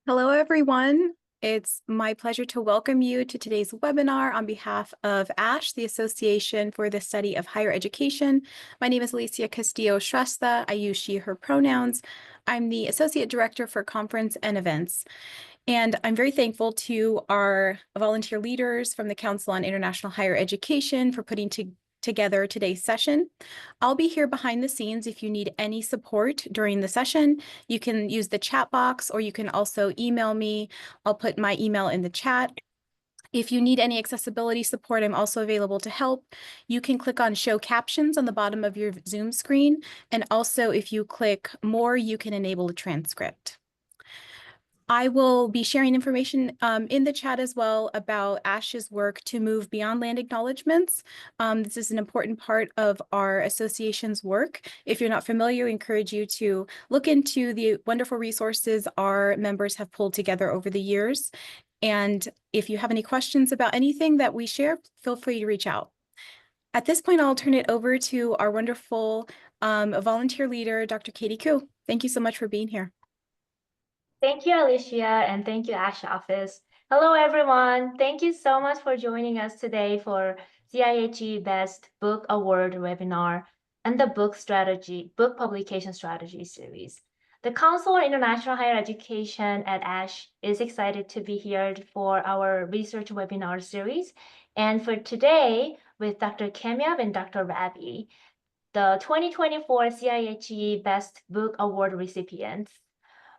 Hello, everyone. It's my pleasure to welcome you to today's webinar on behalf of ASHE, the Association for the Study of Higher Education. My name is Alicia Castillo Shrestha. I use she, her pronouns. I'm the Associate Director for Conference and Events. And I'm very thankful to our volunteer leaders from the Council on International Higher Education for putting together today's session. I'll be here behind the scenes if you need any support during the session. You can use the chat box, or you can also email me. I'll put my email in the chat. If you need any accessibility support, I'm also available to help. You can click on Show Captions on the bottom of your Zoom screen. And also, if you click More, you can enable a transcript. I will be sharing information in the chat as well about ASHE's work to move beyond land acknowledgements. This is an important part of our association's work. If you're not familiar, I encourage you to look into the wonderful resources our members have pulled together over the years. And if you have any questions about anything that we share, feel free to reach out. At this point, I'll turn it over to our wonderful volunteer leader, Dr. Katie Koo. Thank you so much for being here. Thank you, Alicia, and thank you, ASHE office. Hello, everyone. Thank you so much for joining us today for CIHE Best Book Award webinar and the book publication strategy series. The Council on International Higher Education at ASHE is excited to be here for our research webinar series. And for today, with Dr. Kamyab and Dr. Raby, the 2024 CIHE Best Book Award recipients.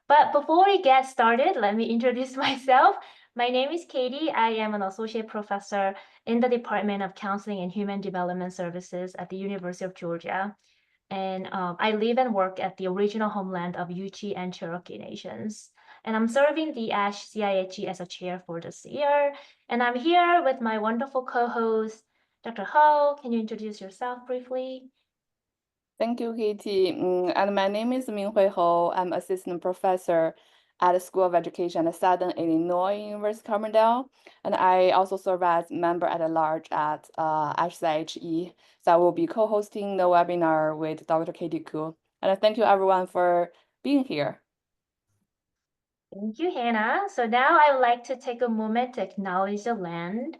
But before we get started, let me introduce myself. My name is Katie. I am an associate professor in the Department of Counseling and Human Development Services at the University of Georgia. And I live and work at the original homeland of Yuchi and Cherokee nations. And I'm serving the ASHE CIHE as a chair for this year. And I'm here with my wonderful co-host, Dr. Ho. Can you introduce yourself briefly? Thank you, Katie. And my name is Minghui Ho. I'm assistant professor at the School of Education at Southern Illinois University, Carbondale. And I also serve as member at large at ASHE CIHE. So I will be co-hosting the webinar with Dr. Katie Koo. And thank you everyone for being here. Thank you, Hannah. So now I would like to take a moment to acknowledge the land.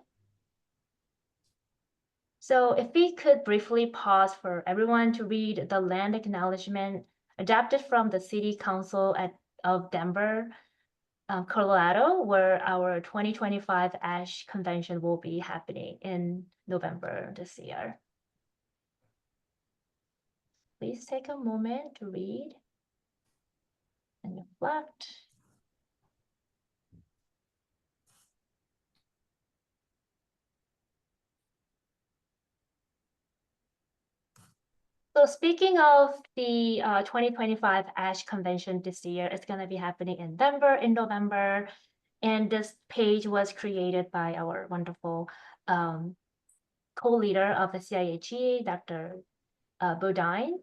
So if we could briefly pause for everyone to read the land acknowledgement adapted from the City Council of Denver, Colorado, where our 2025 ASHE convention will be happening in November this year. Please take a moment to read and reflect. So speaking of the 2025 ASHE convention this year, it's going to be happening in Denver in November. And this page was created by our wonderful co-leader of the CIHE, Dr. Bodine.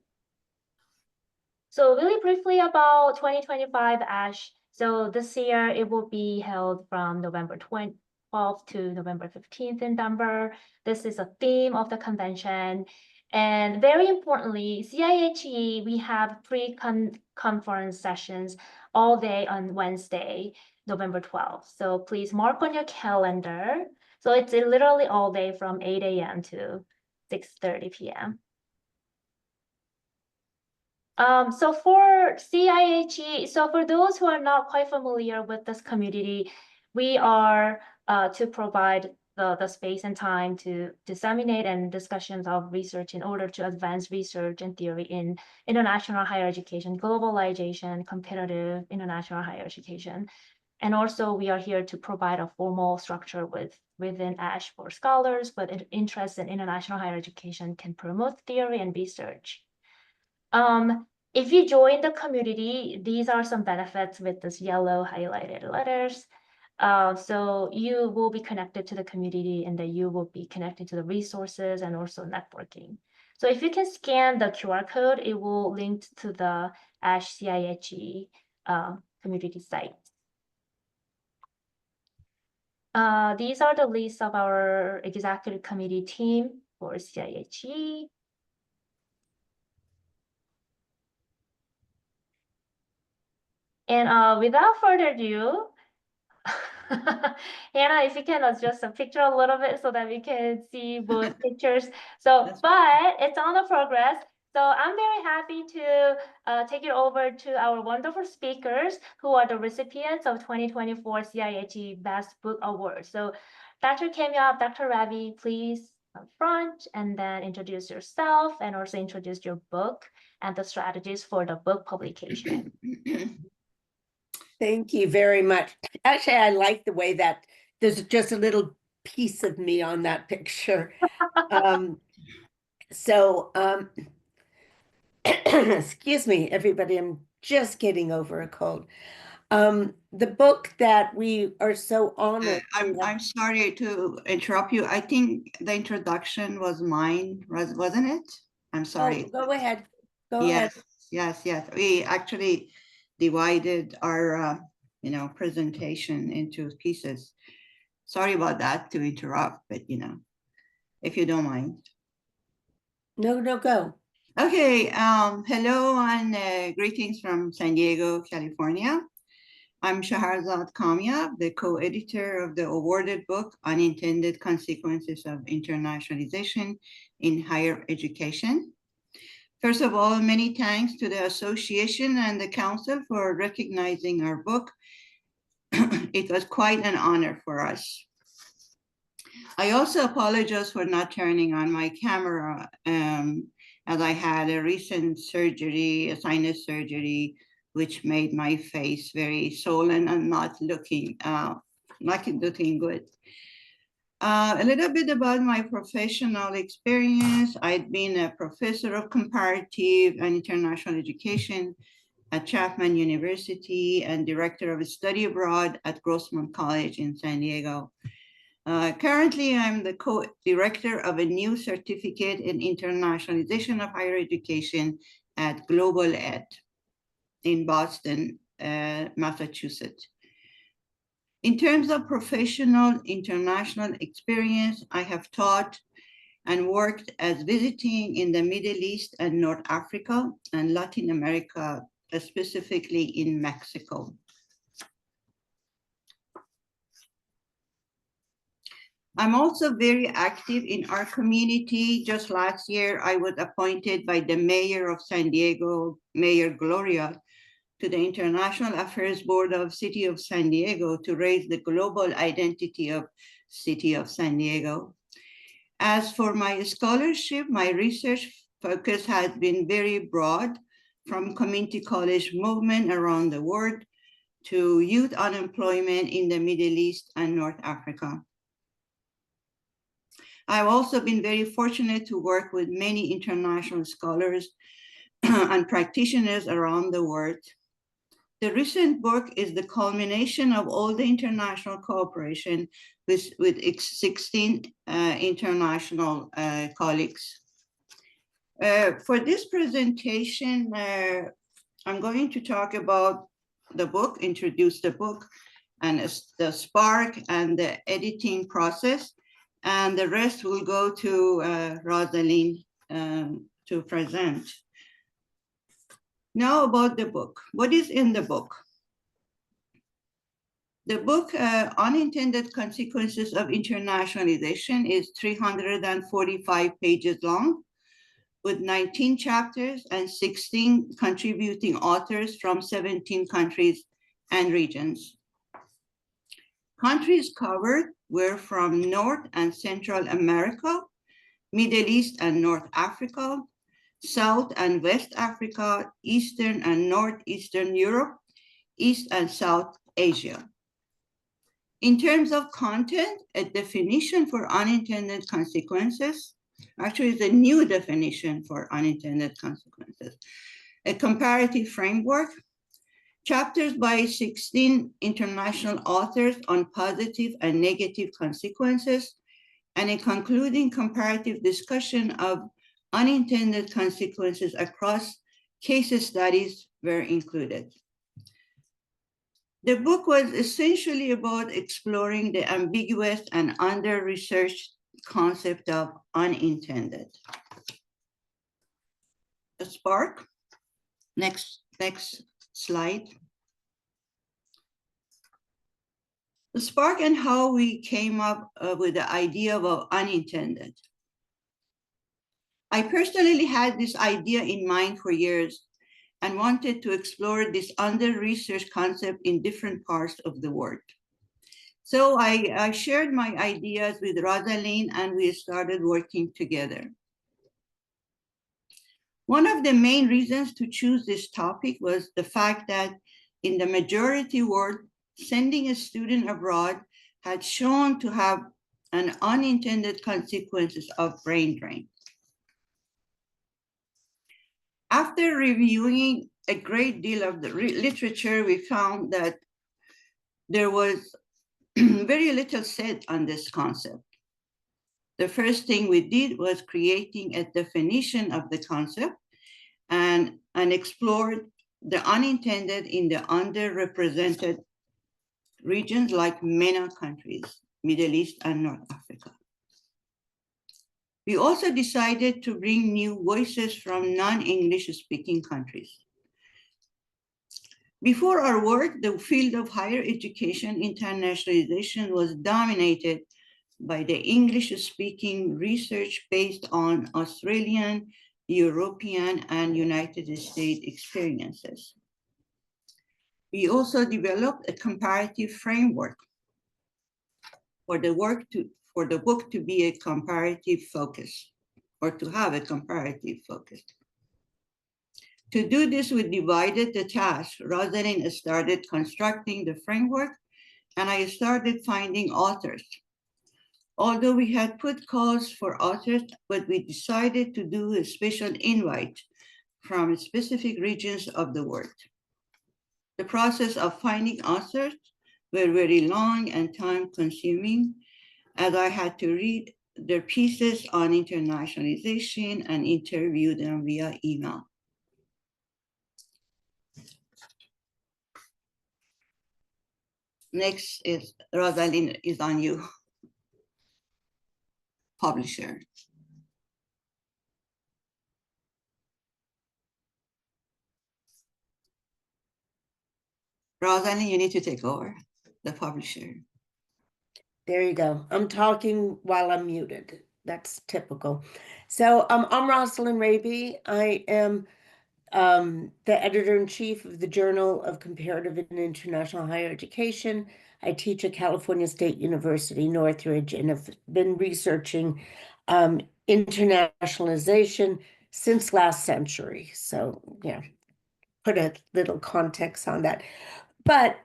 So really briefly about 2025 ASHE. So this year it will be held from November 12th to November 15th in Denver. This is a theme of the convention. And very importantly, CIHE, we have pre-conference sessions all day on Wednesday, November 12th. So please mark on your calendar. So it's literally all day from 8 a.m. to 6:30 p.m. So for CIHE, so for those who are not quite familiar with this community, we are to provide the space and time to disseminate and discussions of research in order to advance research and theory in international higher education, globalization, competitive international higher education. And also we are here to provide a formal structure within ASHE for scholars with interest in international higher education can promote theory and research. If you join the community, these are some benefits with this yellow highlighted letters. So you will be connected to the community and then you will be connected to the resources and also networking. So if you can scan the QR code, it will link to the ASHE CIHE community site. These are the lists of our executive committee team for CIHE. And without further ado, Hannah, if you can adjust the picture a little bit so that we can see both pictures. So, but it's on the progress. So I'm very happy to take it over to our wonderful speakers who are the recipients of 2024 CIHE Best Book Award. So Dr. Kamyab, Dr. Raby, please up front and then introduce yourself and also introduce your book and the strategies for the book publication. Thank you very much. Actually, I like the way that there's just a little piece of me on that picture. Excuse me, everybody, I'm just getting over a cold. The book that we are so honored. I'm sorry to interrupt you. I think the introduction was mine, wasn't it? I'm sorry. Oh, go ahead. Go ahead. Yes. We actually divided our, presentation into pieces. Sorry about that to interrupt, but if you don't mind. No, go. Okay. Hello and greetings from San Diego, California. I'm Shahrzad Kamyab, the co-editor of the awarded book, Unintended Consequences of Internationalization in Higher Education. First of all, many thanks to the association and the council for recognizing our book. It was quite an honor for us. I also apologize for not turning on my camera as I had a recent surgery, a sinus surgery, which made my face very swollen and not looking good. A little bit about my professional experience. I'd been a professor of comparative and international education at Chapman University and director of study abroad at Grossman College in San Diego. Currently, I'm the co-director of a new certificate in internationalization of higher education at Global Ed in Boston, Massachusetts. In terms of professional international experience, I have taught and worked as visiting in the Middle East and North Africa and Latin America, specifically in Mexico. I'm also very active in our community. Just last year, I was appointed by the mayor of San Diego, Mayor Gloria, to the International Affairs Board of City of San Diego to raise the global identity of City of San Diego. As for my scholarship, my research focus has been very broad, from community college movement around the world to youth unemployment in the Middle East and North Africa. I've also been very fortunate to work with many international scholars and practitioners around the world. The recent book is the culmination of all the international cooperation with 16 international colleagues. For this presentation, I'm going to talk about the book, introduce the book, and the spark and the editing process, and the rest will go to Rosalind to present. Now about the book. What is in the book? The book, Unintended Consequences of Internationalization, is 345 pages long, with 19 chapters and 16 contributing authors from 17 countries and regions. Countries covered were from North and Central America, Middle East and North Africa, South and West Africa, Eastern and Northeastern Europe, East and South Asia. In terms of content, a definition for unintended consequences, actually it's a new definition for unintended consequences, a comparative framework, chapters by 16 international authors on positive and negative consequences, and a concluding comparative discussion of unintended consequences across case studies were included. The book was essentially about exploring the ambiguous and under-researched concept of unintended. The spark, next slide. The spark and how we came up with the idea of unintended. I personally had this idea in mind for years and wanted to explore this under-researched concept in different parts of the world. So I shared my ideas with Rosalind and we started working together. One of the main reasons to choose this topic was the fact that in the majority world, sending a student abroad had shown to have an unintended consequences of brain drain. After reviewing a great deal of the literature, we found that there was very little said on this concept. The first thing we did was creating a definition of the concept and explored the unintended in the underrepresented regions like MENA countries, Middle East and North Africa. We also decided to bring new voices from non-English speaking countries. Before our work, the field of higher education internationalization was dominated by the English-speaking research based on Australian, European, and United States experiences. We also developed a comparative framework for the book to be a comparative focus, or to have a comparative focus. To do this, we divided the task. Rosalind started constructing the framework, and I started finding authors. Although we had put calls for authors, but we decided to do a special invite from specific regions of the world. The process of finding authors were very long and time-consuming, as I had to read their pieces on internationalization and interview them via email. Next is Rosalind, is on you. Publisher. Rosalind, you need to take over, the publisher. There you go. I'm talking while I'm muted. That's typical. So I'm Rosalind Raby. I am the editor-in-chief of the Journal of Comparative and International Higher Education. I teach at California State University, Northridge, and have been researching internationalization since last century. So, yeah, put a little context on that. But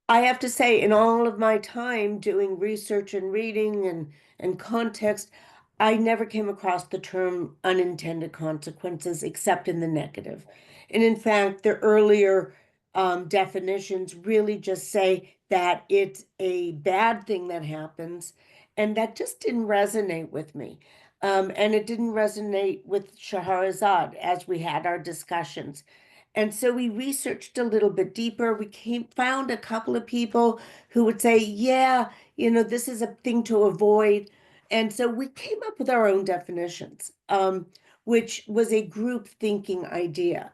I have to say, in all of my time doing research and reading and context, I never came across the term unintended consequences except in the negative. And in fact, the earlier definitions really just say that it's a bad thing that happens, and that just didn't resonate with me. And it didn't resonate with Shahrzad as we had our discussions. And so we researched a little bit deeper. We found a couple of people who would say, yeah, this is a thing to avoid. And so we came up with our own definitions, which was a group thinking idea.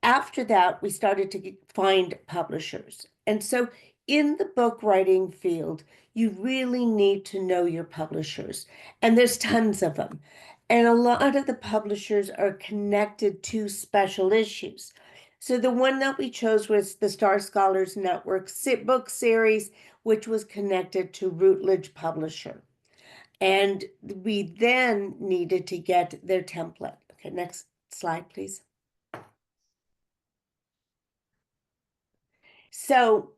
After that, we started to find publishers. And so in the book writing field, you really need to know your publishers. And there's tons of them. And a lot of the publishers are connected to special issues. So the one that we chose was the Star Scholars Network book series, which was connected to Routledge Publisher. And we then needed to get their template. Okay, next slide, please. So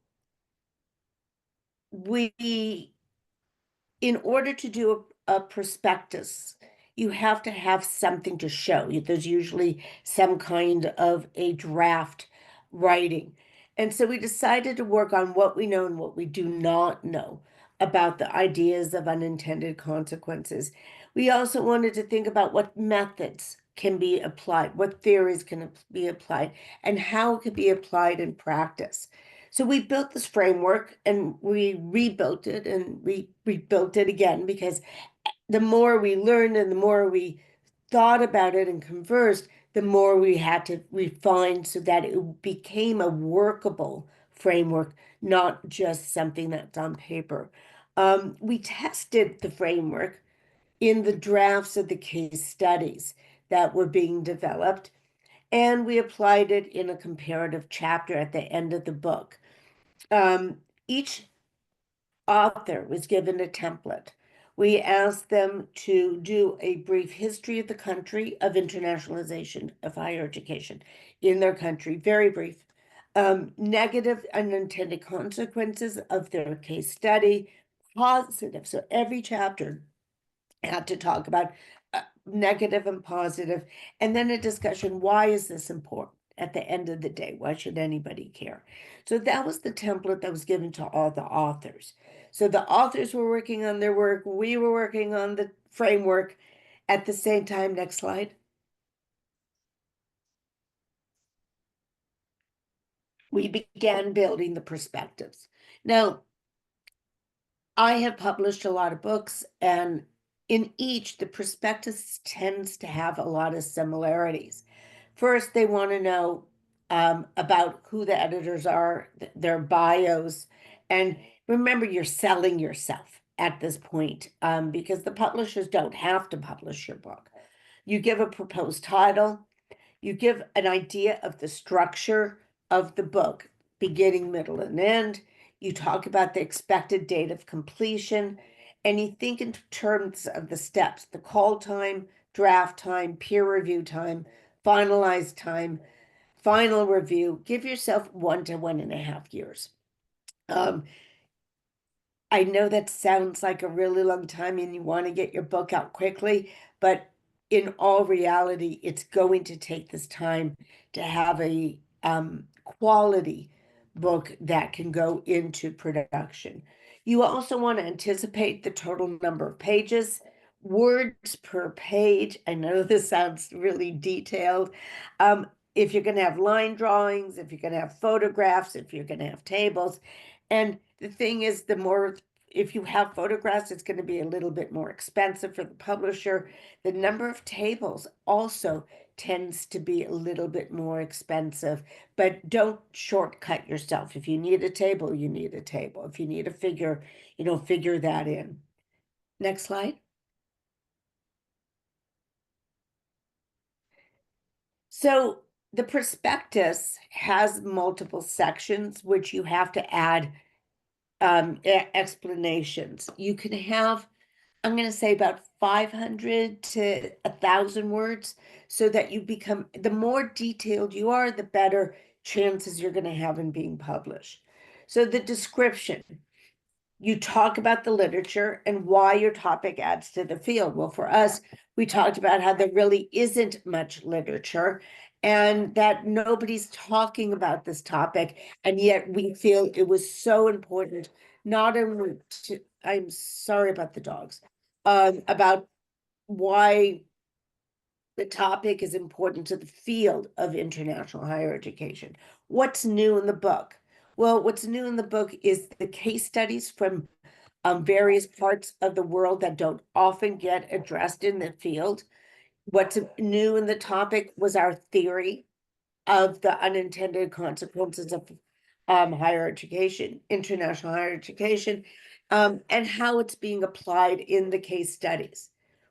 in order to do a prospectus, you have to have something to show. There's usually some kind of a draft writing. And so we decided to work on what we know and what we do not know about the ideas of unintended consequences. We also wanted to think about what methods can be applied, what theories can be applied, and how it could be applied in practice. So we built this framework and we rebuilt it and we rebuilt it again, because the more we learned and the more we thought about it and conversed, the more we had to refine so that it became a workable framework, not just something that's on paper. We tested the framework in the drafts of the case studies that were being developed, and we applied it in a comparative chapter at the end of the book. Each author was given a template. We asked them to do a brief history of the country, of internationalization of higher education in their country, very brief. Negative unintended consequences of their case study, positive. So every chapter had to talk about negative and positive, and then a discussion, why is this important? At the end of the day, why should anybody care? So that was the template that was given to all the authors. So the authors were working on their work, we were working on the framework at the same time. Next slide. We began building the perspectives. Now, I have published a lot of books, and in each, the prospectus tends to have a lot of similarities. First, they want to know about who the editors are, their bios, and remember, you're selling yourself at this point, because the publishers don't have to publish your book. You give a proposed title, you give an idea of the structure of the book, beginning, middle, and end. You talk about the expected date of completion, and you think in terms of the steps: the call time, draft time, peer review time, finalized time, final review. Give yourself 1 to 1.5 years. I know that sounds like a really long time and you want to get your book out quickly, but in all reality, it's going to take this time to have a quality book that can go into production. You also want to anticipate the total number of pages, words per page. I know this sounds really detailed. If you're going to have line drawings, if you're going to have photographs, if you're going to have tables. And the thing is, if you have photographs, it's going to be a little bit more expensive for the publisher. The number of tables also tends to be a little bit more expensive, but don't shortcut yourself. If you need a table, you need a table. If you need a figure, figure that in. Next slide. So the prospectus has multiple sections, which you have to add explanations. You can have, I'm going to say, about 500 to 1,000 words, so that you become, the more detailed you are, the better chances you're going to have in being published. So the description, you talk about the literature and why your topic adds to the field. Well, for us, we talked about how there really isn't much literature and that nobody's talking about this topic. And yet we feel it was so important, not only to, I'm sorry about the dogs, about why the topic is important to the field of international higher education. What's new in the book? Well, what's new in the book is the case studies from various parts of the world that don't often get addressed in the field. What's new in the topic was our theory of the unintended consequences of higher education, international higher education, and how it's being applied in the case studies.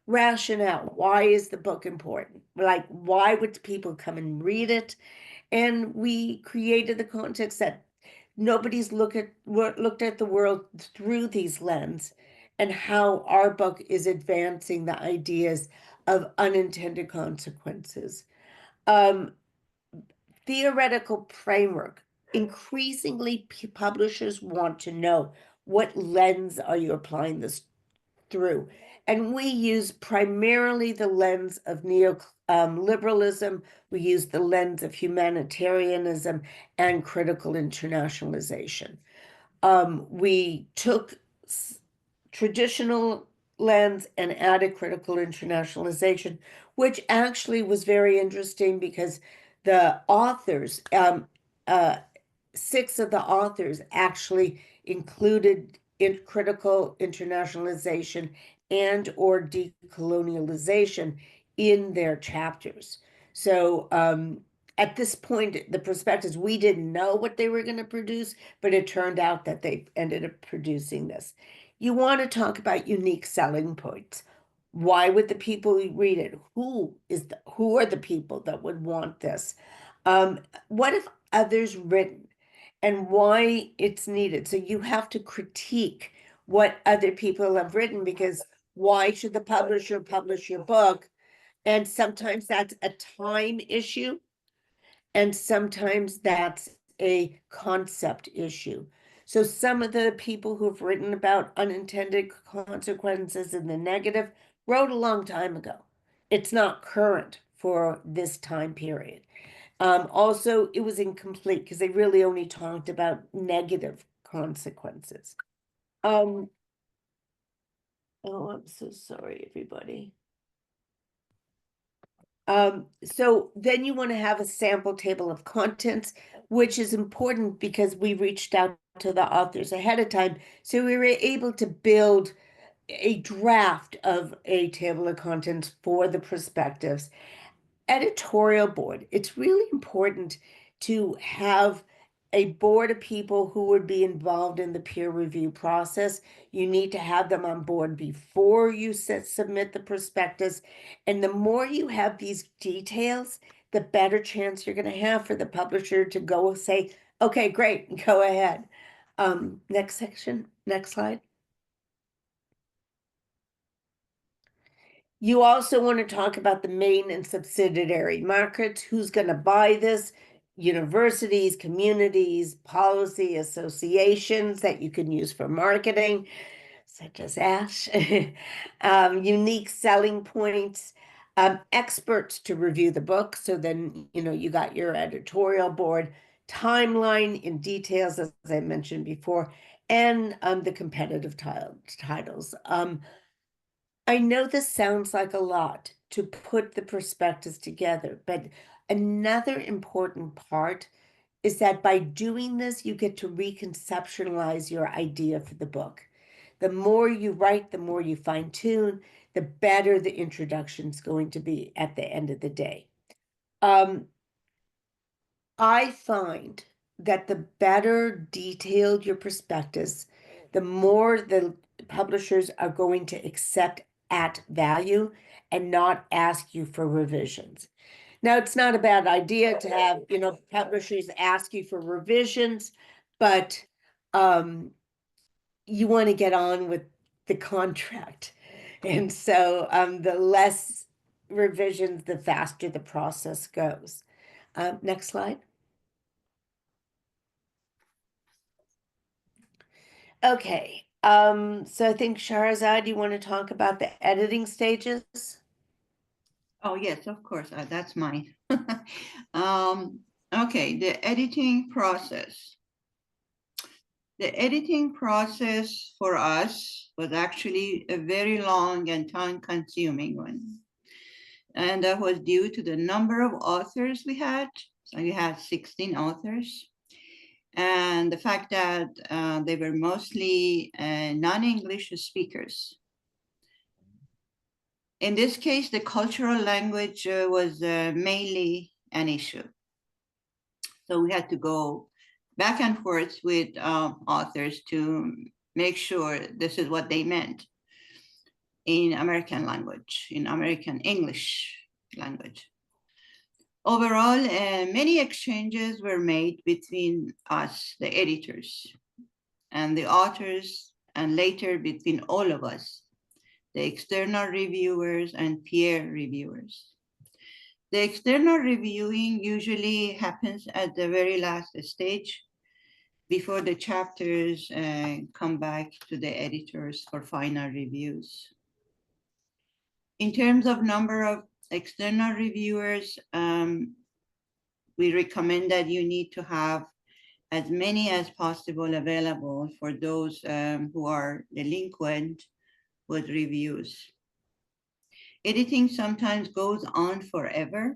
Rationale, why is the book important? Like, why would people come and read it? And we created the context that nobody's looked at the world through these lenses, and how our book is advancing the ideas of unintended consequences. Theoretical framework. Increasingly, publishers want to know, what lens are you applying this through? And we use primarily the lens of neoliberalism. We use the lens of humanitarianism and critical internationalization. We took traditional lens and added critical internationalization, which actually was very interesting because the authors, 6 of the authors actually included in critical internationalization and or decolonialization in their chapters. So at this point, the prospectus, we didn't know what they were going to produce, but it turned out that they ended up producing this. You want to talk about unique selling points. Why would the people read it? Who are the people that would want this? What if others written, and why it's needed? So you have to critique what other people have written, because why should the publisher publish your book? And sometimes that's a time issue, and sometimes that's a concept issue. So some of the people who've written about unintended consequences in the negative wrote a long time ago. It's not current for this time period. Also, it was incomplete because they really only talked about negative consequences. Oh, I'm so sorry, everybody. So then you want to have a sample table of contents, which is important because we reached out to the authors ahead of time. So we were able to build a draft of a table of contents for the prospectus. Editorial board. It's really important to have a board of people who would be involved in the peer review process. You need to have them on board before you submit the prospectus. And the more you have these details, the better chance you're going to have for the publisher to go say, okay, great, go ahead. Next section, next slide. You also want to talk about the main and subsidiary markets, who's going to buy this, universities, communities, policy associations that you can use for marketing, such as ASHE, unique selling points, experts to review the book. So then, you got your editorial board, timeline in details, as I mentioned before, and the competitive titles. I know this sounds like a lot to put the prospectus together, but another important part is that by doing this, you get to reconceptualize your idea for the book. The more you write, the more you fine tune, the better the introduction is going to be at the end of the day. I find that the better detailed your prospectus, the more the publishers are going to accept at value and not ask you for revisions. Now, it's not a bad idea to have, publishers ask you for revisions, but you want to get on with the contract. And so the less revisions, the faster the process goes. Next slide. Okay, so I think Shahrzad, you want to talk about the editing stages? Oh, yes, of course. That's mine. Okay, the editing process. The editing process for us was actually a very long and time-consuming one. And that was due to the number of authors we had. So we had 16 authors. And the fact that they were mostly non-English speakers. In this case, the cultural language was mainly an issue. So we had to go back and forth with authors to make sure this is what they meant in American language, in American English language. Overall, many exchanges were made between us, the editors, and the authors, and later between all of us, the external reviewers and peer reviewers. The external reviewing usually happens at the very last stage before the chapters come back to the editors for final reviews. In terms of number of external reviewers, we recommend that you need to have as many as possible available for those who are delinquent with reviews. Editing sometimes goes on forever,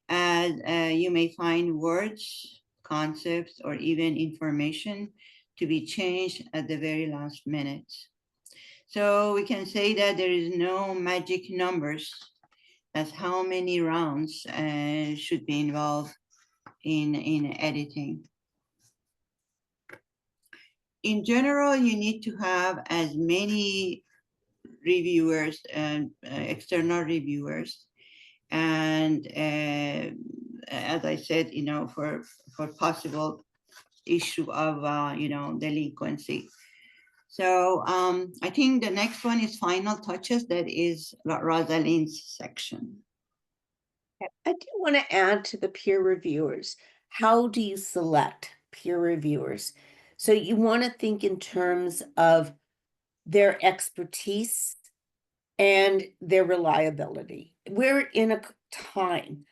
as you may find words, concepts, or even information to be changed at the very last minute. So we can say that there is no magic numbers as how many rounds should be involved in editing. In general, you need to have as many reviewers and external reviewers. And as I said, for possible issue of, delinquency. So I think the next one is final touches. That is Rosalind's section. I do want to add to the peer reviewers. How do you select peer reviewers? So you want to think in terms of their expertise and their reliability. We're in a time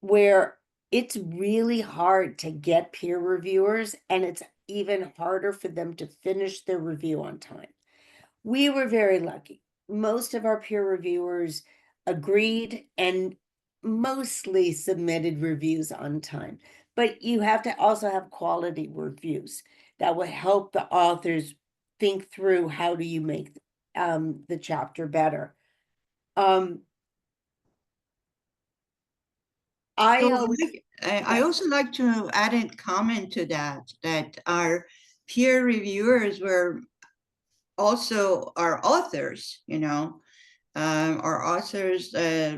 where it's really hard to get peer reviewers, and it's even harder for them to finish their review on time. We were very lucky. Most of our peer reviewers agreed and mostly submitted reviews on time. But you have to also have quality reviews that will help the authors think through how do you make the chapter better. I So always, I also like to add a comment to that our peer reviewers were also our authors, our authors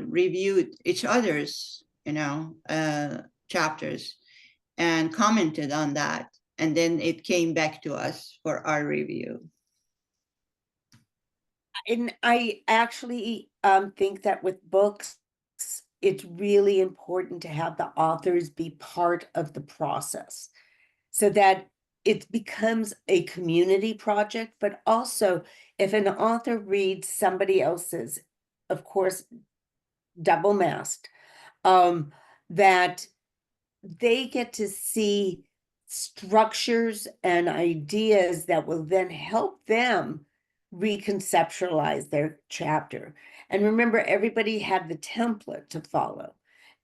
reviewed each other's, chapters and commented on that. And then it came back to us for our review. and I actually think that with books, it's really important to have the authors be part of the process so that it becomes a community project. But also, if an author reads somebody else's, of course, double masked, that they get to see structures and ideas that will then help them reconceptualize their chapter. And remember, everybody had the template to follow.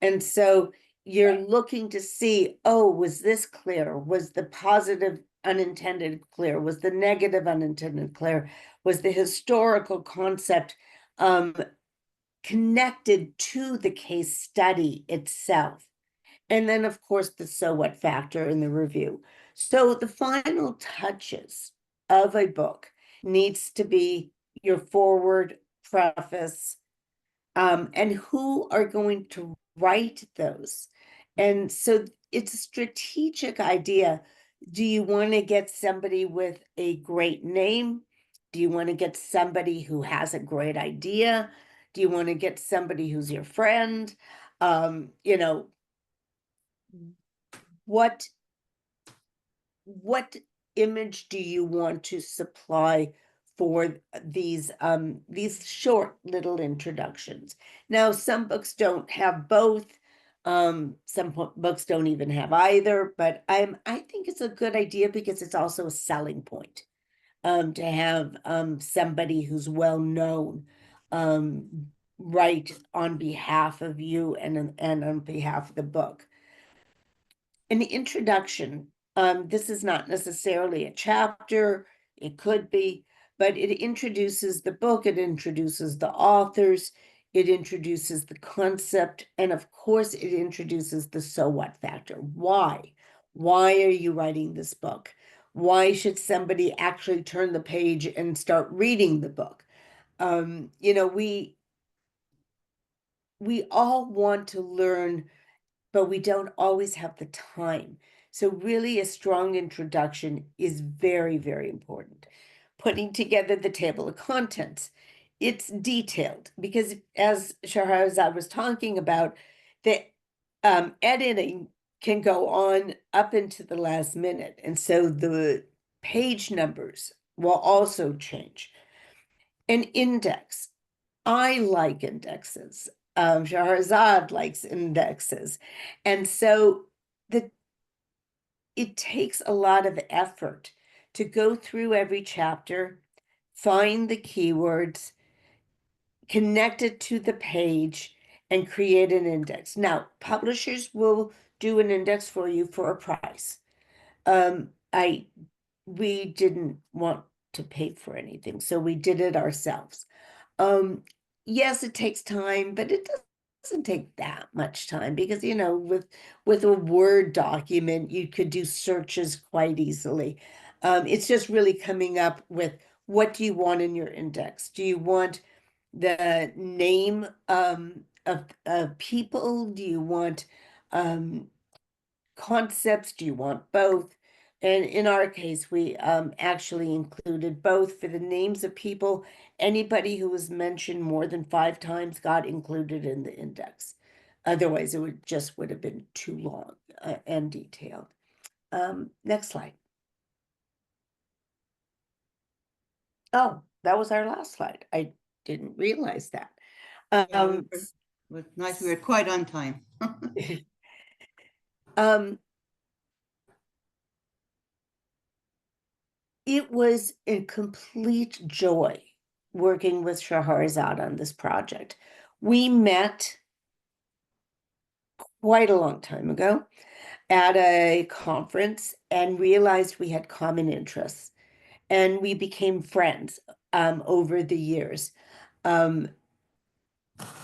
And so you're looking to see, oh, was this clear? Was the positive unintended clear? Was the negative unintended clear? Was the historical concept connected to the case study itself? And then, of course, the so what factor in the review. So the final touches of a book needs to be your forward, preface, and who are going to write those. And so it's a strategic idea. Do you want to get somebody with a great name? Do you want to get somebody who has a great idea? Do you want to get somebody who's your friend? What image do you want to supply for these short little introductions? Now, some books don't have both. Some books don't even have either, but I think it's a good idea because it's also a selling point to have somebody who's well known write on behalf of you and on behalf of the book. In the introduction, this is not necessarily a chapter, it could be, but it introduces the book, it introduces the authors, it introduces the concept, and of course, it introduces the so what factor. Why? Why are you writing this book? Why should somebody actually turn the page and start reading the book? We all want to learn, but we don't always have the time. So really a strong introduction is very, very important. Putting together the table of contents. It's detailed because as Shahrzad was talking about, the editing can go on up into the last minute. And so the page numbers will also change. An index. I like indexes. Shahrzad likes indexes. And so it takes a lot of effort to go through every chapter, find the keywords, connect it to the page, and create an index. Now, publishers will do an index for you for a price. We didn't want to pay for anything, so we did it ourselves. Yes, it takes time, but it doesn't take that much time because, you know, with a Word document, you could do searches quite easily. It's just really coming up with what do you want in your index? Do you want the name of people? Do you want concepts? Do you want both? And in our case, we actually included both for the names of people. Anybody who was mentioned more than 5 times got included in the index. Otherwise, it would have been too long and detailed. Next slide. Oh, that was our last slide. I didn't realize that. Yeah, it was nice. We were quite on time. It was a complete joy working with Shahrzad on this project. We met quite a long time ago at a conference and realized we had common interests, and we became friends over the years.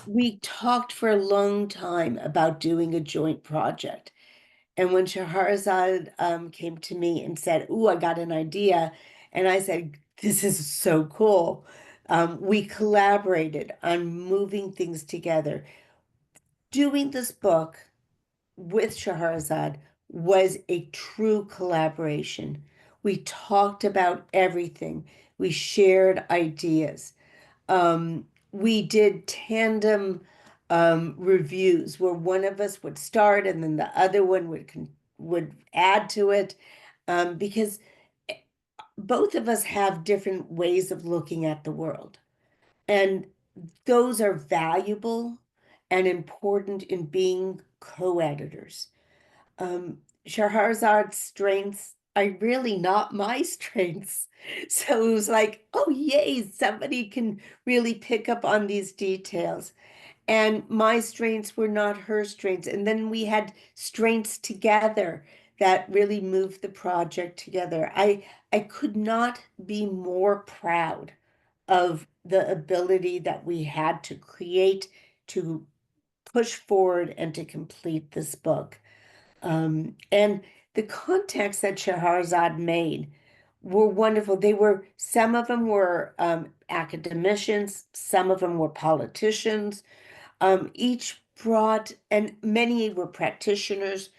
We talked for a long time about doing a joint project. And when Shahrzad came to me and said, "Ooh, I got an idea," and I said, "This is so cool." We collaborated on moving things together. Doing this book with Shahrzad was a true collaboration. We talked about everything. We shared ideas. We did tandem reviews where one of us would start and then the other one would add to it, because both of us have different ways of looking at the world, and those are valuable and important in being co-editors. Shahrzad's strengths are really not my strengths. So it was like, oh, yay, somebody can really pick up on these details. And my strengths were not her strengths. And then we had strengths together that really moved the project together. I could not be more proud of the ability that we had to create, to push forward, and to complete this book. And the contacts that Shahrzad made were wonderful. Some of them were academicians, some of them were politicians. Each brought, and many were practitioners,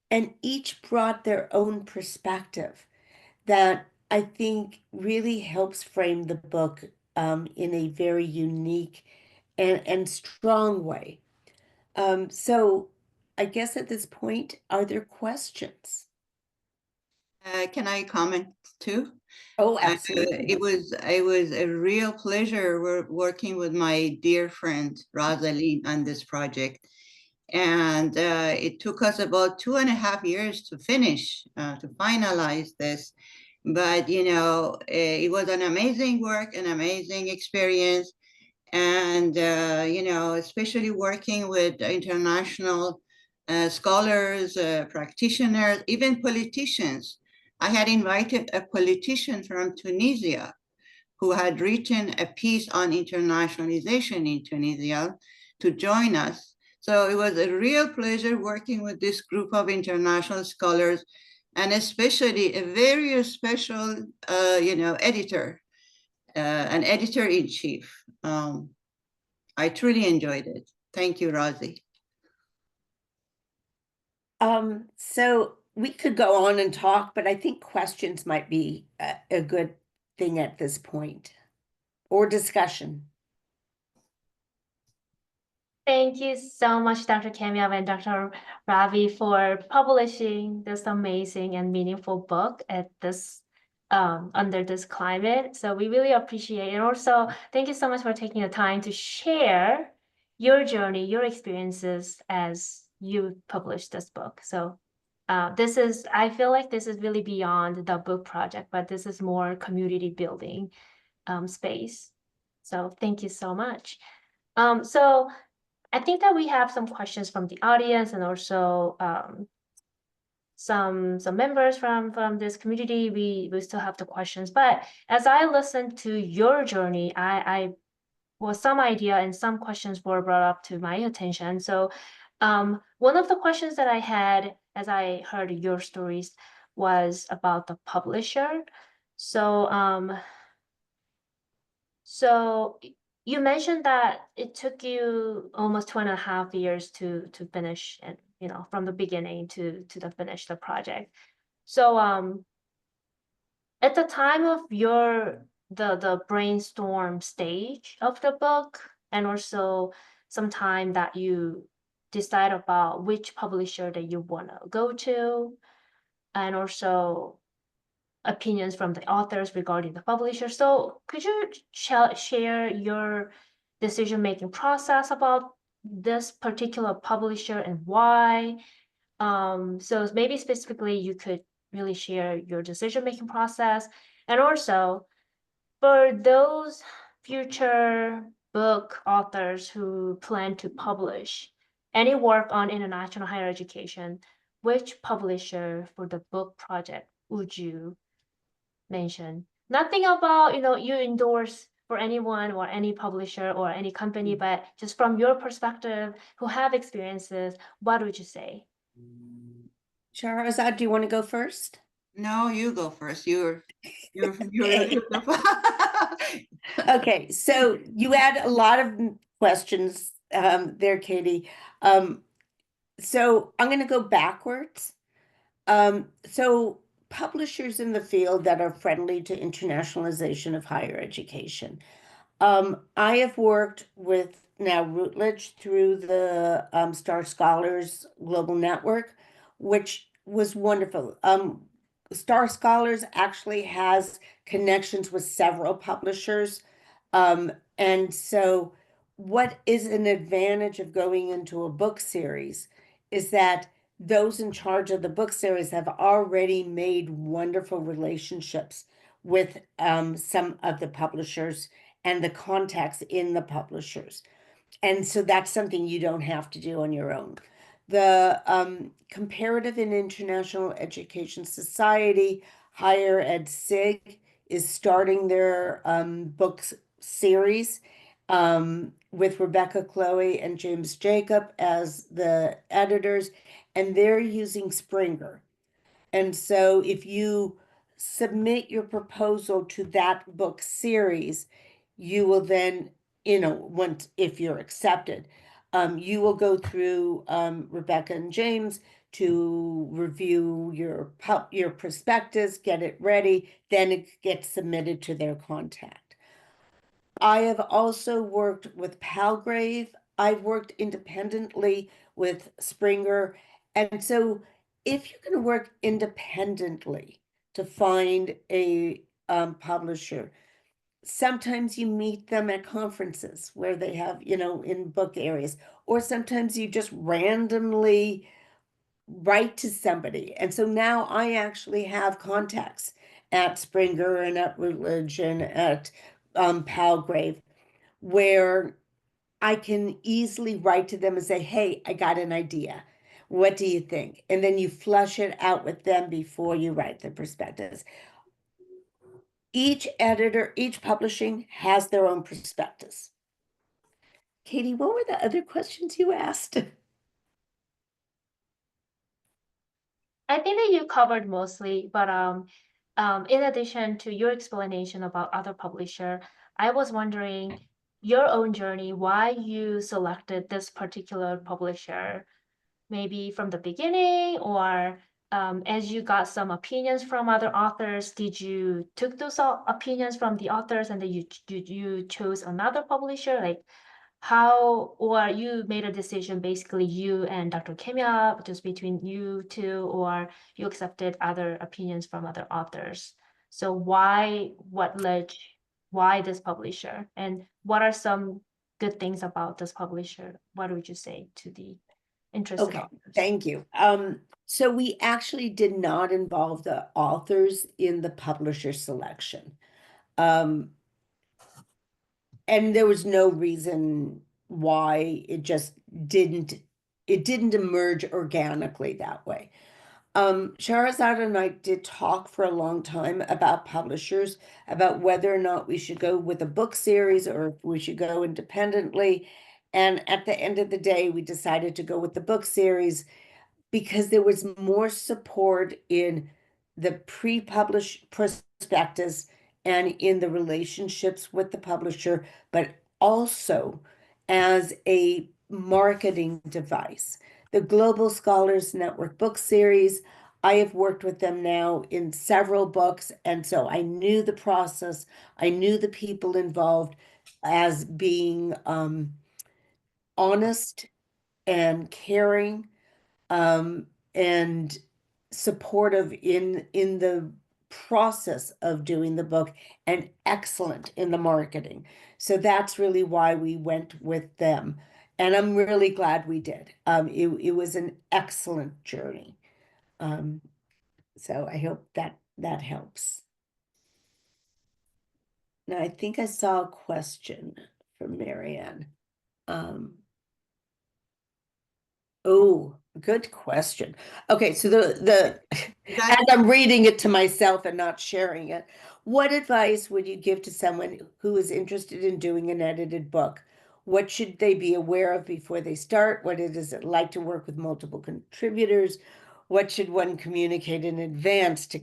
and each brought their own perspective that I think really helps frame the book in a very unique and strong way. So I guess at this point, are there questions? Can I comment too? Oh, absolutely. It was a real pleasure working with my dear friend Rosalind on this project. And it took us about 2.5 years to finish, to finalize this. But, you know, it was an amazing work, an amazing experience. And, you know, especially working with international scholars, practitioners, even politicians. I had invited a politician from Tunisia who had written a piece on internationalization in Tunisia to join us. So it was a real pleasure working with this group of international scholars, and especially a very special, you know, editor, an editor-in-chief. I truly enjoyed it. Thank you, Rosie. So we could go on and talk, but I think questions might be a good thing at this point, or discussion. Thank you so much, Dr. Kamyab and Dr. Raby, for publishing this amazing and meaningful book at this under this climate. So we really appreciate it. And also, thank you so much for taking the time to share your journey, your experiences as you published this book. So I feel like this is really beyond the book project, but this is more community building space. So thank you so much. So I think that we have some questions from the audience and also some members from this community. We still have the questions, but as I listen to your journey, I well, some idea and some questions were brought up to my attention. So one of the questions that I had as I heard your stories was about the publisher. So so you mentioned that it took you almost 2.5 years to finish, and from the beginning to finish the project. So at the time of the brainstorm stage of the book, and also some time that you decide about which publisher that you want to go to, and also opinions from the authors regarding the publisher. So could you share your decision-making process about this particular publisher and why? So maybe specifically you could really share your decision-making process. And also for those future book authors who plan to publish any work on international higher education, which publisher for the book project would you mention? Nothing about, you endorse for anyone or any publisher or any company, but just from your perspective, who have experiences, what would you say? Shahrzad, do you want to go first? No, you go first. You're Okay. beautiful. Okay, so you had a lot of questions there, Katie. So I'm going to go backwards. So publishers in the field that are friendly to internationalization of higher education. I have worked with now Routledge through the Star Scholars Global Network, which was wonderful. Star Scholars actually has connections with several publishers. And so, what is an advantage of going into a book series is that those in charge of the book series have already made wonderful relationships with some of the publishers and the contacts in the publishers. And so that's something you don't have to do on your own. The Comparative and International Education Society, Higher Ed SIG, is starting their books series with Rebecca Chloe and James Jacob as the editors, and they're using Springer. And so if you submit your proposal to that book series, you will then, once if you're accepted, you will go through Rebecca and James to review your prospectus, get it ready, then it gets submitted to their contact. I have also worked with Palgrave. I've worked independently with Springer. And so if you're going to work independently to find a publisher, sometimes you meet them at conferences where they have, in book areas, or sometimes you just randomly write to somebody. And so now I actually have contacts at Springer and at Routledge and at Palgrave, where I can easily write to them and say, hey, I got an idea. What do you think? And then you flush it out with them before you write the prospectus. Each editor, each publishing has their own prospectus. Katie, what were the other questions you asked? I think that you covered mostly, but in addition to your explanation about other publisher, I was wondering your own journey, why you selected this particular publisher, maybe from the beginning, or as you got some opinions from other authors, did you took those opinions from the authors and then you chose another publisher? Like how, or you made a decision, basically you and Dr. Kamyab, just between you two, or you accepted other opinions from other authors? So why this publisher, and what are some good things about this publisher? What would you say to the interested Okay, authors? thank you. So we actually did not involve the authors in the publisher selection. And there was no reason why it just didn't emerge organically that way. Shahrzad and I did talk for a long time about publishers, about whether or not we should go with a book series or if we should go independently. And at the end of the day, we decided to go with the book series because there was more support in the pre-published prospectus and in the relationships with the publisher, but also as a marketing device. The Global Scholars Network book series, I have worked with them now in several books, and so I knew the process, I knew the people involved as being honest and caring, and supportive in the process of doing the book, and excellent in the marketing. So that's really why we went with them. And I'm really glad we did. It was an excellent journey. So I hope that helps. Now, I think I saw a question from Marianne. Oh, good question. Okay, so as I'm reading it to myself and not sharing it, what advice would you give to someone who is interested in doing an edited book? What should they be aware of before they start? What is it like to work with multiple contributors? What should one communicate in advance to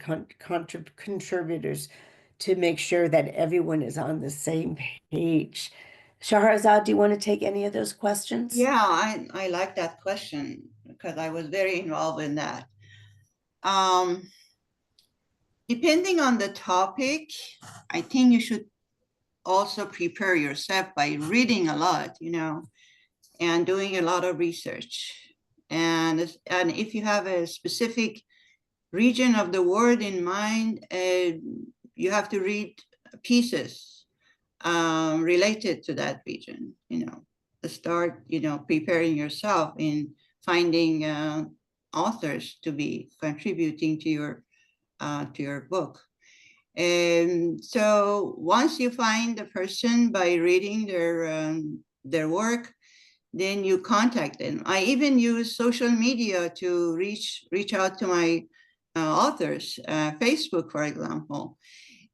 contributors to make sure that everyone is on the same page? Shahrzad, do you want to take any of those questions? Yeah, I like that question because I was very involved in that. Depending on the topic, I think you should also prepare yourself by reading a lot, and doing a lot of research. And if you have a specific region of the world in mind, you have to read pieces related to that region, start, preparing yourself in finding authors to be contributing to your book. And so once you find the person by reading their work, then you contact them. I even use social media to reach out to my authors, Facebook, for example.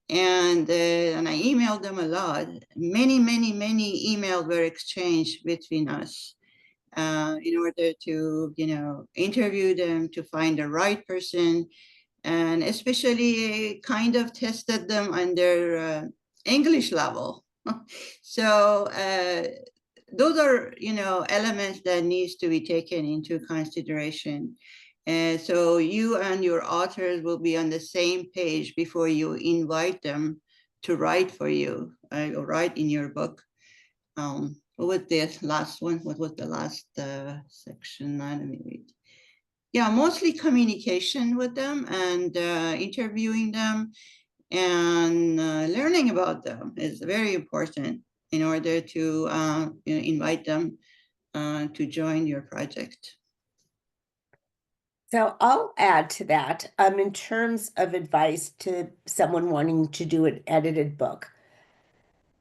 And I emailed them a lot. Many emails were exchanged between us in order to, interview them, to find the right person, and especially kind of tested them on their English level. So those are, elements that needs to be taken into consideration. And so you and your authors will be on the same page before you invite them to write for you, or write in your book. What was the last one? What was the last section? Let me read. Yeah, mostly communication with them and interviewing them and learning about them is very important in order to invite them to join your project. So I'll add to that, in terms of advice to someone wanting to do an edited book.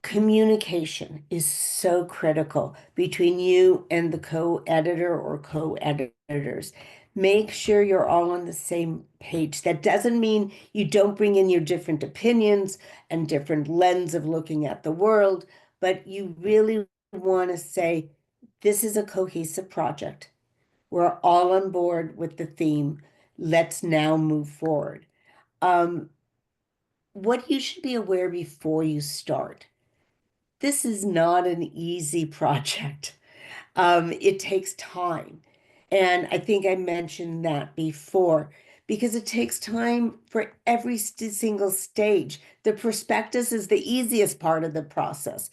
Communication is so critical between you and the co-editor or co-editors. Make sure you're all on the same page. That doesn't mean you don't bring in your different opinions and different lens of looking at the world, but you really want to say, this is a cohesive project. We're all on board with the theme. Let's now move forward. What you should be aware before you start. This is not an easy project. It takes time. And I think I mentioned that before, because it takes time for every single stage. The prospectus is the easiest part of the process,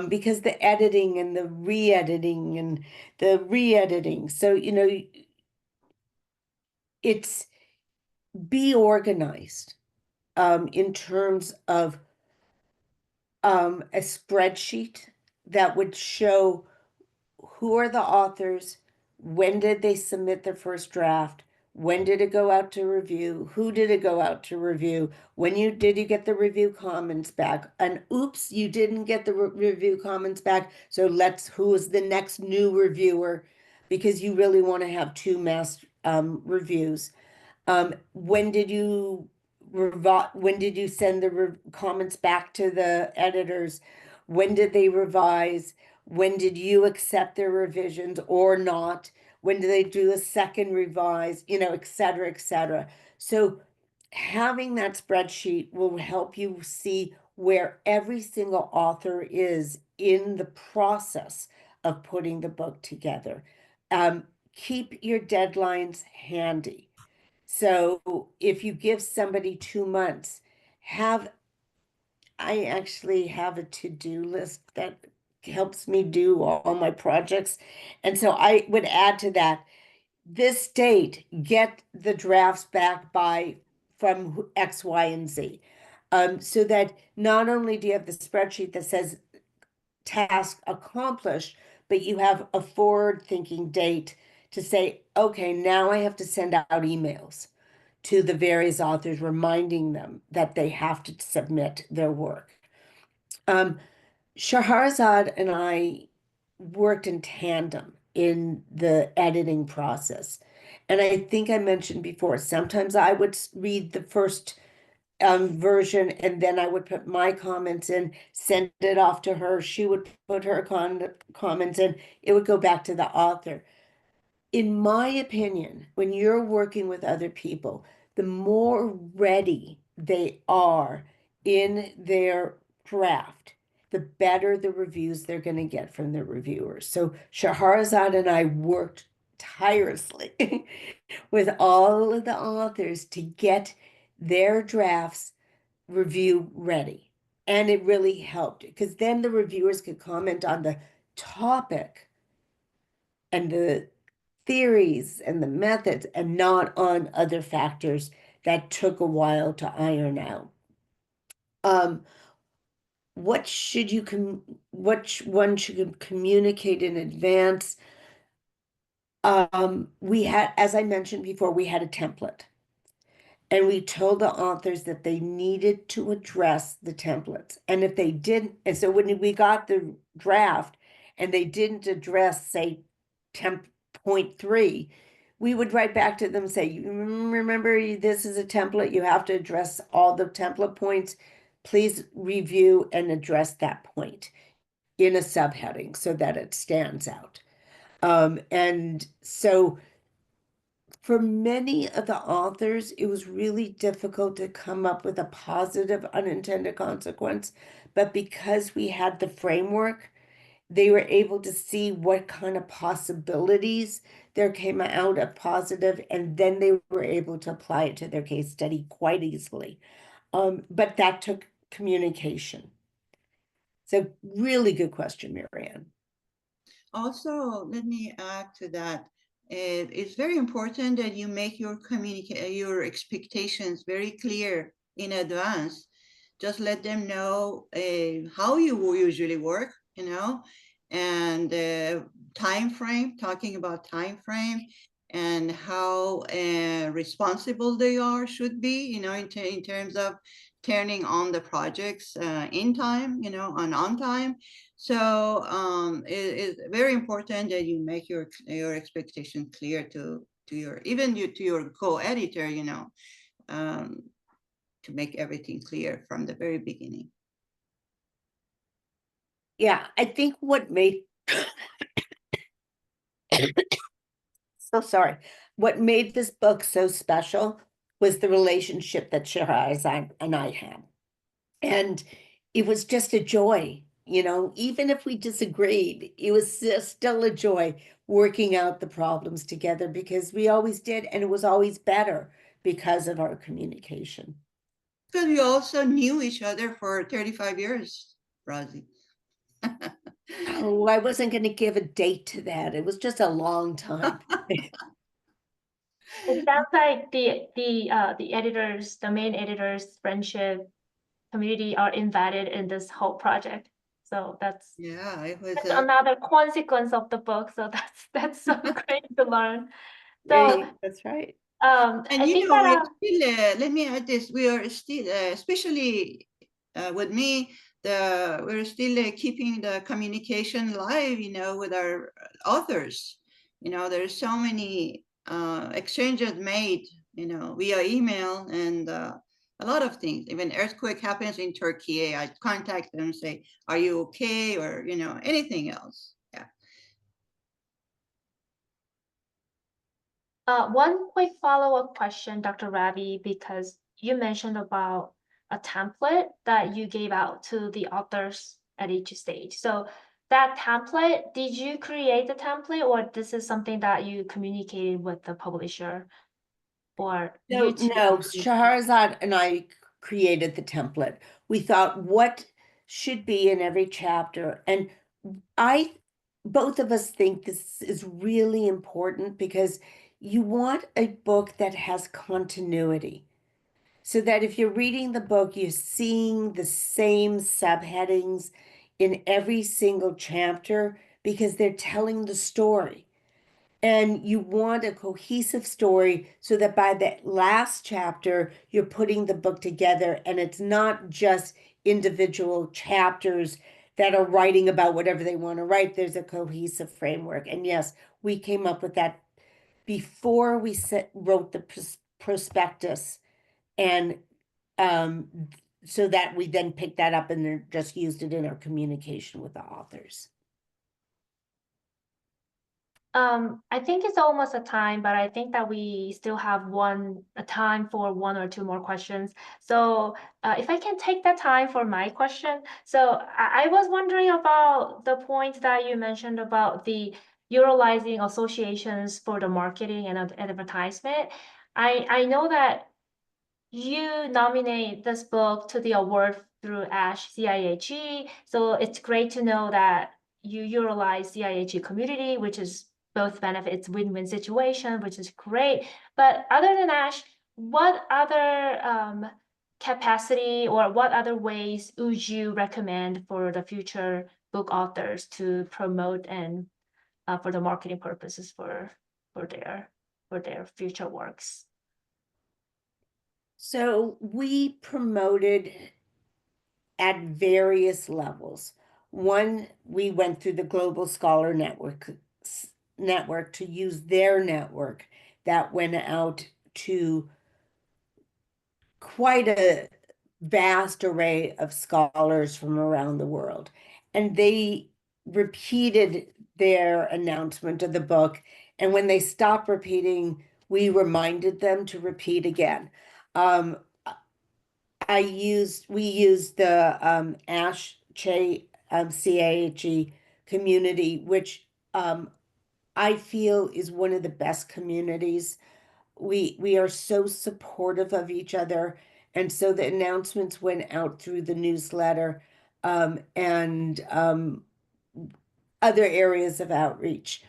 because the editing and the re-editing and the re-editing. So, it's be organized in terms of a spreadsheet that would show who are the authors, when did they submit their first draft, when did it go out to review, who did it go out to review, did you get the review comments back, and oops, you didn't get the review comments back, so who is the next new reviewer, because you really want to have two mass reviews. When did you when did you send the comments back to the editors? When did they revise? When did you accept their revisions or not? When do they do a second revise? You know, et cetera, et cetera. So having that spreadsheet will help you see where every single author is in the process of putting the book together. Keep your deadlines handy. So if you give somebody 2 months, I actually have a to-do list that helps me do all my projects. And so I would add to that, this date, get the drafts back by from X, Y, and Z. So that not only do you have the spreadsheet that says task accomplished, but you have a forward-thinking date to say, okay, now I have to send out emails to the various authors, reminding them that they have to submit their work. Shahrzad and I worked in tandem in the editing process. And I think I mentioned before, sometimes I would read the first version and then I would put my comments in, send it off to her. She would put her comments in. It would go back to the author. In my opinion, when you're working with other people, the more ready they are in their draft, the better the reviews they're going to get from the reviewers. So Shahrzad and I worked tirelessly with all of the authors to get their drafts review ready. And it really helped because then the reviewers could comment on the topic and the theories and the methods and not on other factors that took a while to iron out. What one should communicate in advance? We had, as I mentioned before, we had a template. And we told the authors that they needed to address the templates. And if they didn't, and so when we got the draft and they didn't address, say, temp point 3, we would write back to them and say, remember, this is a template. You have to address all the template points. Please review and address that point in a subheading so that it stands out. And so for many of the authors, it was really difficult to come up with a positive unintended consequence. But because we had the framework, they were able to see what kind of possibilities there came out of positive, and then they were able to apply it to their case study quite easily. But that took communication. So really good question, Marianne. Also, let me add to that. It's very important that you make your expectations very clear in advance. Just let them know how you usually work, you know, and time frame, talking about time frame and how responsible they should be, you know, in terms of turning on the projects in time, you know, and on time. So it's very important that you make your expectation clear to your to your co-editor, you know, to make everything clear from the very beginning. Yeah, I think what made so sorry. What made this book so special was the relationship that Shahrzad and I had. And it was just a joy, you know, even if we disagreed, it was still a joy working out the problems together because we always did, and it was always better because of our communication. Because we also knew each other for 35 years, Rosie. Oh, I wasn't going to give a date to that. It was just a long time. It sounds like the editors, the main editors, friendship community are invited in this whole project. So that's Yeah, it was another consequence of the book. So that's so great to learn. So that's right. and I you think know, that we're still, let me add this, we are still, especially with me, we're still keeping the communication live, you know, with our authors. You know, there's so many exchanges made via email and a lot of things. Even earthquake happens in Turkey, I contact them and say, are you okay? Or, anything else. Yeah. One quick follow-up question, Dr. Raby, because you mentioned about a template that you gave out to the authors at each stage. So that template, did you create the template, or this is something that you communicated with the publisher, or No, you two? no, Shahrzad and I created the template. We thought what should be in every chapter. And both of us think this is really important because you want a book that has continuity. So that if you're reading the book, you're seeing the same subheadings in every single chapter because they're telling the story. And you want a cohesive story so that by the last chapter, you're putting the book together and it's not just individual chapters that are writing about whatever they want to write. There's a cohesive framework. And yes, we came up with that before we wrote the prospectus. And so that we then picked that up and then just used it in our communication with the authors. I think it's almost a time, but I think that we still have a time for one or two more questions. So if I can take that time for my question. So I was wondering about the point that you mentioned about the utilizing associations for the marketing and advertisement. I know that you nominate this book to the award through ASHE CIHE. So it's great to know that you utilize CIHE community, which is both benefits, win-win situation, which is great. But other than ASHE, what other capacity or what other ways would you recommend for the future book authors to promote and for the marketing purposes for their future works? So we promoted at various levels. One, we went through the Global Scholar Network to use their network that went out to quite a vast array of scholars from around the world. And they repeated their announcement of the book. And when they stopped repeating, we reminded them to repeat again. We used the ASHE CIHE community, which I feel is one of the best communities. We are so supportive of each other, and so the announcements went out through the newsletter and other areas of outreach.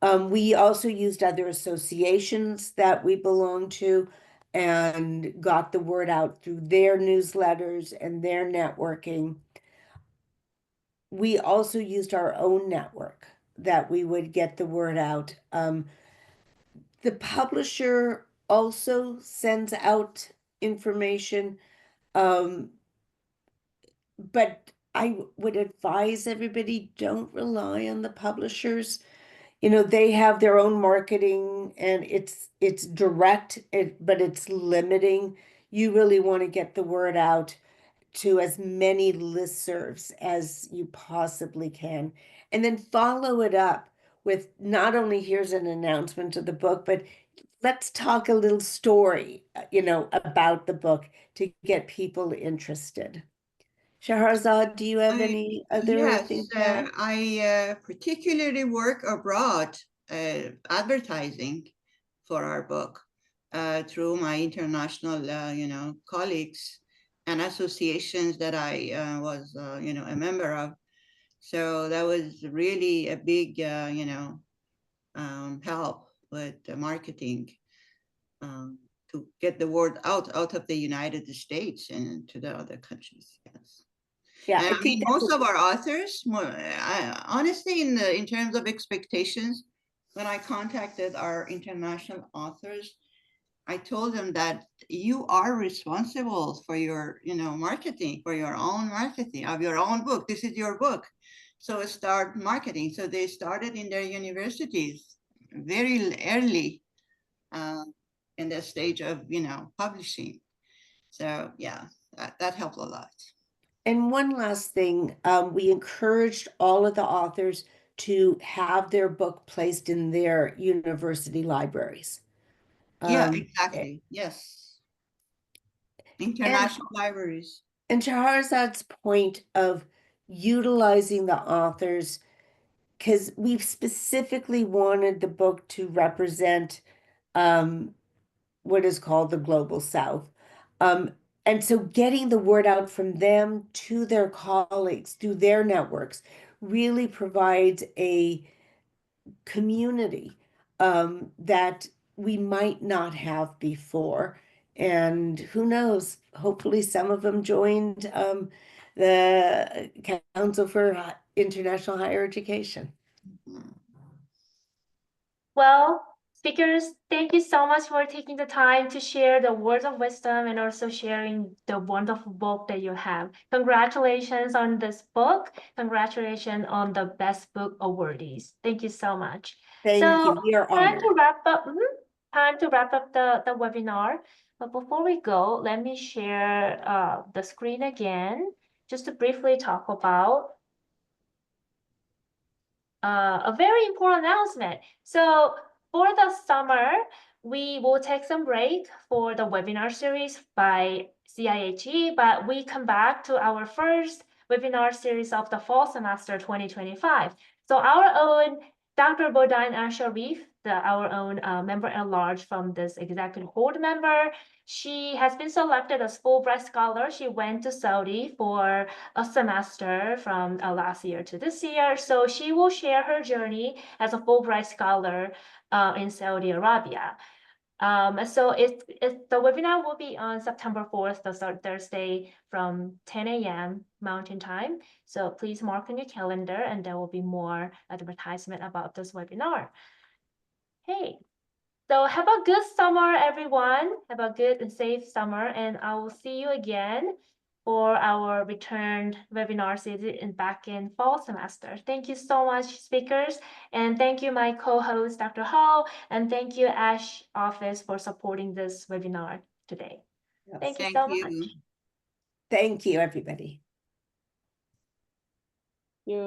We also used other associations that we belong to and got the word out through their newsletters and their networking. We also used our own network that we would get the word out. The publisher also sends out information, but I would advise everybody don't rely on the publishers. They have their own marketing and it's direct, but it's limiting. You really want to get the word out to as many listservs as you possibly can. And then follow it up with not only here's an announcement of the book, but let's talk a little story, about the book to get people interested. Shahrzad, do you have any other things to add? I particularly work abroad advertising for our book through my international, colleagues and associations that I was, a member of. So that was really a big, help with the marketing to get the word out of the United States and to the other countries. Yes. Yeah, And I think that's most of our authors, honestly, in terms of expectations, when I contacted our international authors, I told them that you are responsible for your, marketing, for your own marketing of your own book. This is your book. So start marketing. So they started in their universities very early. in the stage of, publishing. So yeah, that helped a lot. And one last thing, we encouraged all of the authors to have their book placed in their university libraries. Yeah, Um, exactly. Yes. and International libraries. and Shahrzad's point of utilizing the authors, because we've specifically wanted the book to represent what is called the Global South. And so getting the word out from them to their colleagues through their networks really provides a community that we might not have before. And who knows, hopefully some of them joined the Council for International Higher Education. Mhm. Well, speakers, thank you so much for taking the time to share the words of wisdom and also sharing the wonderful book that you have. Congratulations on this book. Congratulations on the Best Book awardees. Thank you so much. Thank you. We are Time to honored. wrap up. Time to wrap up the webinar. But before we go, let me share the screen again, just to briefly talk about a very important announcement. So for the summer, we will take some break for the webinar series by CIHE, but we come back to our first webinar series of the fall semester 2025. So our own Dr. Bodain Al-Sharif, our own member at large from this executive board member, she has been selected as Fulbright Scholar. She went to Saudi for a semester from last year to this year. So she will share her journey as a Fulbright Scholar in Saudi Arabia. So the webinar will be on September 4th, the Thursday from 10 a.m. Mountain Time. So please mark on your calendar and there will be more advertisement about this webinar. Hey, so have a good summer, everyone. Have a good and safe summer, and I will see you again for our returned webinar series back in fall semester. Thank you so much, speakers, and thank you, my co-host, Dr. Ho, and thank you, ASHE office, for supporting this webinar today. Thank you Thank so you. much. Thank you, everybody.